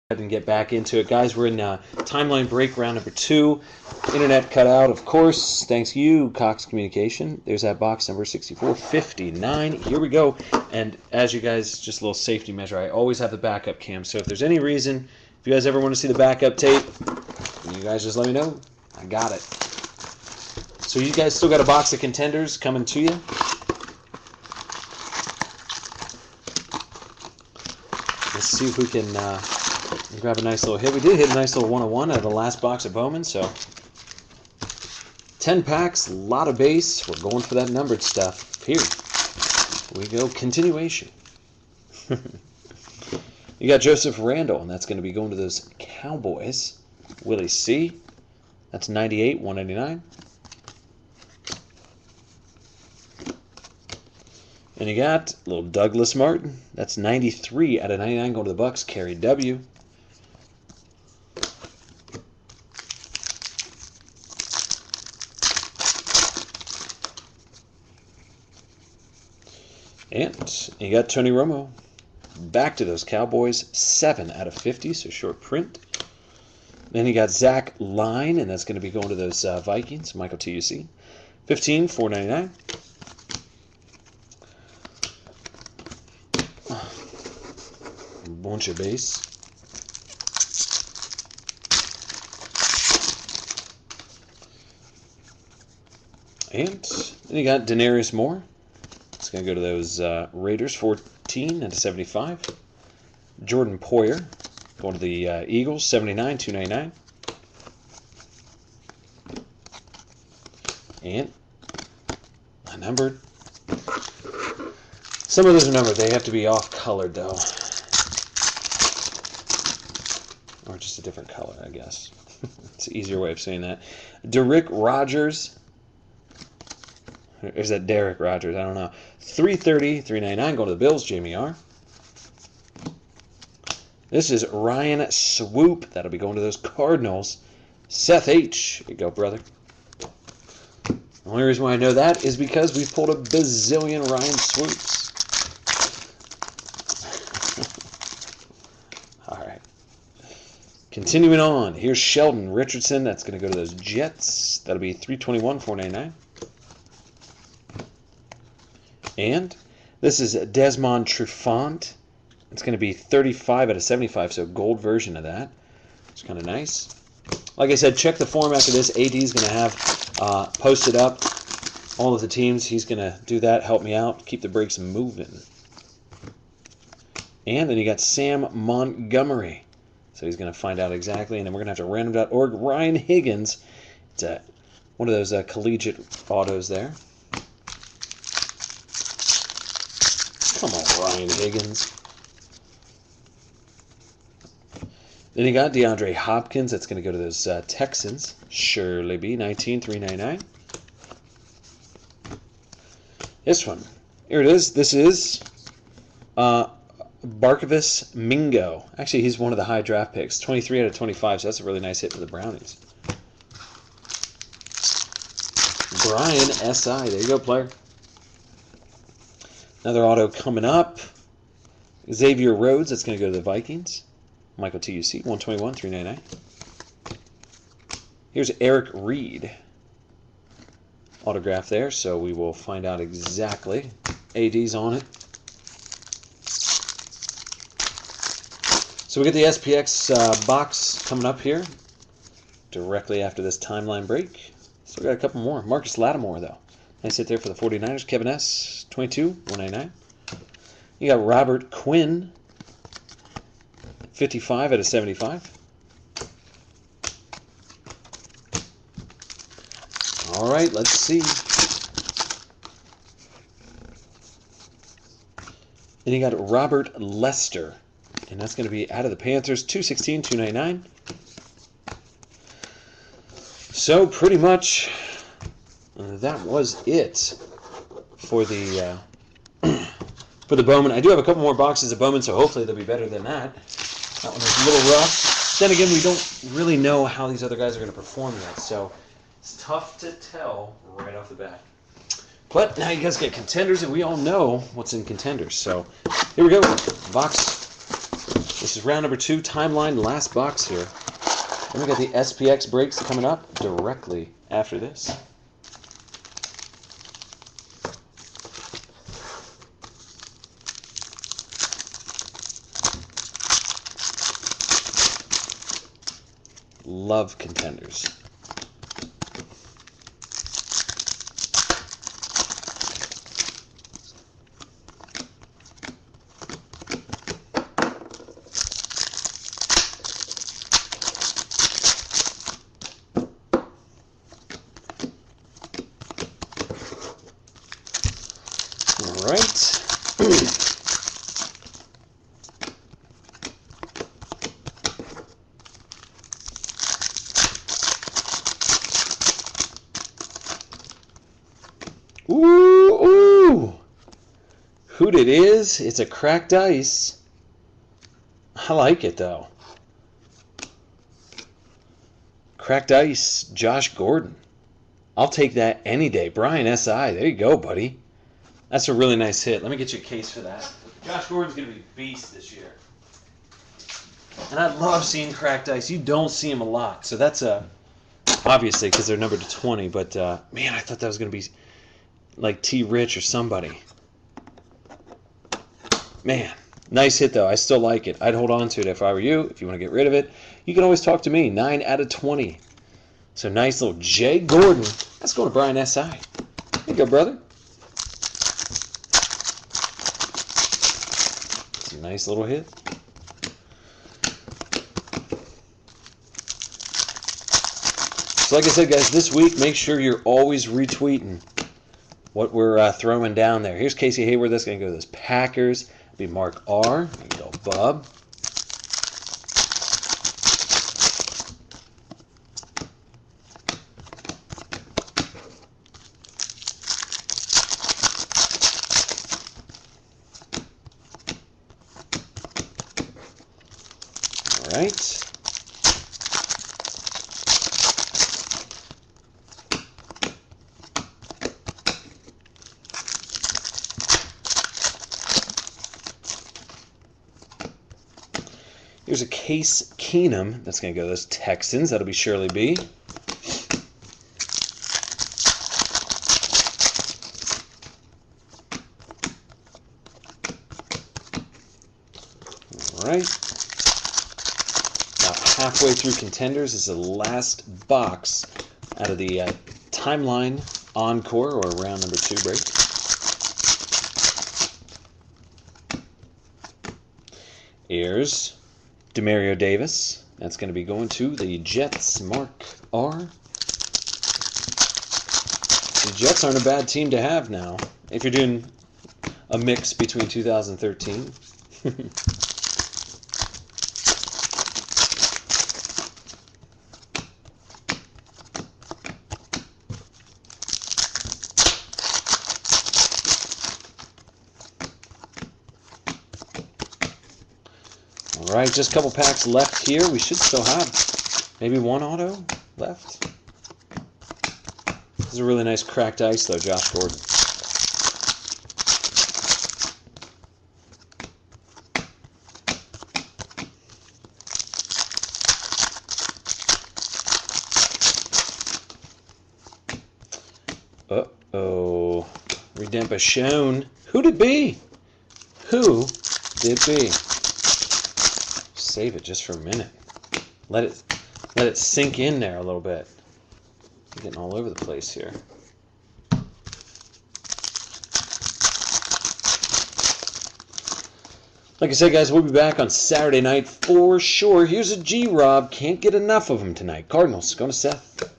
ahead and get back into it. Guys, we're in timeline break round number 2. Internet cut out, of course. Thanks to you, Cox Communication. There's that box number 6459. Here we go. And as you guys, just a little safety measure, I always have the backup cam. So if there's any reason, if you guys ever want to see the backup tape, you guys just let me know. I got it. So you guys still got a box of contenders coming to you. Let's see if we can grab a nice little hit. We did hit a nice little 101 out of the last box of Bowman, so 10 packs, a lot of base. We're going for that numbered stuff. Here we go. Continuation. You got Joseph Randall, and that's going to be going to those Cowboys. Willie C. That's 98, 199. And you got little Douglas Martin. That's 93 out of 99 going to the Bucks. Carry W. And you got Tony Romo. Back to those Cowboys. 7 out of 50, so short print. Then you got Zach Line, and that's going to be going to those Vikings. Michael TUC. 15, 499. Bunch of base. And then you got Denarius Moore. It's going to go to those Raiders, 14 out of 75. Jordan Poyer going to the Eagles, 79, 299. And unnumbered. Some of those are numbered. They have to be off-colored, though. Or just a different color, I guess. It's an easier way of saying that. Derrick Rogers. Or is that Derek Rogers? I don't know. 330, 399 going to the Bills, Jamie R. This is Ryan Swoop. That'll be going to those Cardinals. Seth H. Here you go, brother. The only reason why I know that is because we've pulled a bazillion Ryan Swoops. Continuing on, here's Sheldon Richardson. That's going to go to those Jets. That'll be 321, 499. And this is Desmond Trufant. It's going to be 35 out of 75, so gold version of that. It's kind of nice. Like I said, check the form after this. AD is going to have posted up all of the teams. He's going to do that, help me out, keep the breaks moving. And then you got Sam Montgomery. So he's going to find out exactly, and then we're going to have to random.org. Ryan Higgins. It's one of those collegiate autos there. Come on, Ryan Higgins. Then you got DeAndre Hopkins. That's going to go to those Texans. Shirley B. 19, 399. This one. Here it is. This is Barkevis Mingo. Actually, he's one of the high draft picks. 23 out of 25, so that's a really nice hit for the Brownies. Brian S.I. There you go, player. Another auto coming up. Xavier Rhodes. That's going to go to the Vikings. Michael TUC. 121, 399. Here's Eric Reed. Autograph there, so we will find out exactly. AD's on it. So we get the SPX box coming up here directly after this timeline break. Still got a couple more. Marcus Lattimore, though. Nice hit there for the 49ers. Kevin S. 22, 199. You got Robert Quinn. 55 out of 75. All right, let's see. Then you got Robert Lester. And that's going to be out of the Panthers, 216, 299. So pretty much that was it for the Bowman. I do have a couple more boxes of Bowman, so hopefully they'll be better than that. That one was a little rough. Then again, we don't really know how these other guys are going to perform yet, so it's tough to tell right off the bat. But now you guys get contenders, and we all know what's in contenders. So here we go. Box. This This is round number 2, timeline, last box here. And we got the SPX breaks coming up directly after this. Love contenders. All right. Ooh! Who it is? It's a cracked ice. I like it though. Cracked ice, Josh Gordon. I'll take that any day. Brian S.I. There you go, buddy. That's a really nice hit. Let me get you a case for that. Josh Gordon's going to be a beast this year. And I love seeing cracked ice. You don't see them a lot. So that's obviously because they're numbered to 20. But, man, I thought that was going to be like T. Rich or somebody. Man, nice hit, though. I still like it. I'd hold on to it if I were you. If you want to get rid of it, you can always talk to me. 9 out of 20. So nice little Jay Gordon. That's going to Brian S.I. There you go, brother. It's a nice little hit. So like I said, guys, this week, make sure you're always retweeting what we're throwing down there. Here's Casey Hayward. That's going to go to those Packers. It'll be Mark R. There you go, Bub. All right. Here's a Case Keenum. That's going to go to those Texans. That'll be Shirley B. All right. About halfway through contenders is the last box out of the timeline encore or round number 2 break. Here's Demario Davis. That's going to be going to the Jets, Mark R. The Jets aren't a bad team to have now, if you're doing a mix between 2013. All right, just a couple packs left here. We should still have maybe one auto left. This is a really nice cracked ice, though, Josh Gordon. Uh-oh. Redemption. Who'd it be? Who did it be? Save it just for a minute. Let it sink in there a little bit. I'm getting all over the place here. Like I said, guys, we'll be back on Saturday night for sure. Here's a G-Rob. Can't get enough of him tonight. Cardinals going to Seth.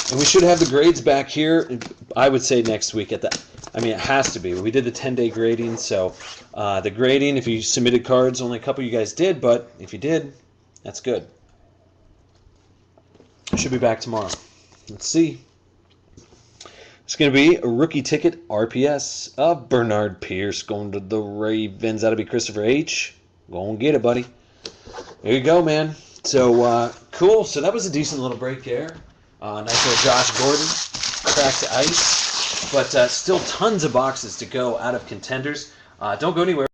And we should have the grades back here, I would say next week at the, I mean, it has to be. We did the 10-day grading, so the grading, if you submitted cards, only a couple of you guys did, but if you did, that's good. Should be back tomorrow. Let's see. It's going to be a rookie ticket RPS of Bernard Pierce going to the Ravens. That'll be Christopher H. Go and get it, buddy. There you go, man. So, cool. So that was a decent little break there. Nice little Josh Gordon. Cracked ice. But still tons of boxes to go out of Contenders. Don't go anywhere.